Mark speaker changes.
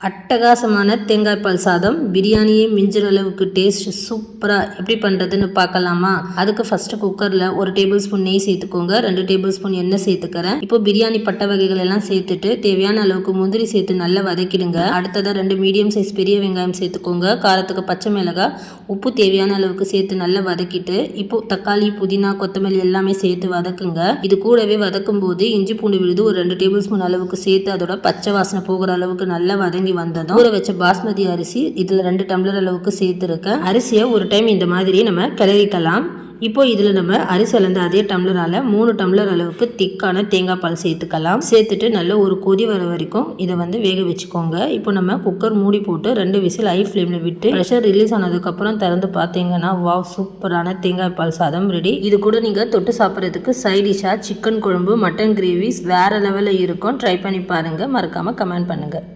Speaker 1: அட்டகாசமான தேங்காய் பால் சாதம் பிரியாணியே மிஞ்சுற அளவுக்கு டேஸ்ட் சூப்பராக எப்படி பண்ணுறதுன்னு பார்க்கலாமா? அதுக்கு ஃபஸ்ட்டு குக்கரில் 1 டேபிள் ஸ்பூன் நெய் சேர்த்துக்கோங்க. 2 டேபிள் ஸ்பூன் எண்ணெய் சேர்த்துக்கிறேன். இப்போ பிரியாணி பட்டை வகைகள் எல்லாம் சேர்த்துட்டு தேவையான அளவுக்கு முந்திரி சேர்த்து நல்லா வதக்கிடுங்க. அடுத்ததாக 2 மீடியம் சைஸ் பெரிய வெங்காயம் சேர்த்துக்கோங்க. காரத்துக்கு பச்சை மிளகாய், உப்பு தேவையான அளவுக்கு சேர்த்து நல்லா வதக்கிட்டு இப்போ தக்காளி, புதினா, கொத்தமல்லி எல்லாமே சேர்த்து வதக்குங்க. இது கூடவே வதக்கும் போது இஞ்சி பூண்டு விழுது ஒரு 2 டேபிள் ஸ்பூன் அளவுக்கு சேர்த்து அதோட பச்சை வாசனை போகிற அளவுக்கு நல்லா வதங்கி வந்ததும் ஊற வச்ச பாஸ்மதி அரிசி இதில் 2 டம்ளர் அளவுக்கு சேர்த்துருக்கேன். அரிசியை ஒரு டைம் இந்த மாதிரி நம்ம கிளறிக்கலாம். இப்போ இதில் நம்ம அரிசி அளந்த அதே டம்ளரால் 3 டம்ளர் அளவுக்கு திக்கான தேங்காய் பால் சேர்த்துக்கலாம். சேர்த்துட்டு நல்ல ஒரு கொதி வர வரைக்கும் இதை வேக வச்சுக்கோங்க. இப்போ நம்ம குக்கர் மூடி போட்டு 2 விசில் ஹை ஃப்ளேமில் விட்டு ப்ரெஷர் ரிலீஸ் ஆனதுக்கப்புறம் திறந்து பார்த்தீங்கன்னா வாவ், சூப்பரான தேங்காய் பால் சாதம் ரெடி. இது கூட நீங்கள் தொட்டு சாப்பிட்றதுக்கு சைட் டிஷ்ஷாக சிக்கன் குழம்பு, மட்டன் கிரேவிஸ் வேறு லெவலில் இருக்கும். ட்ரை பண்ணி பாருங்கள். மறக்காமல் கமெண்ட் பண்ணுங்கள்.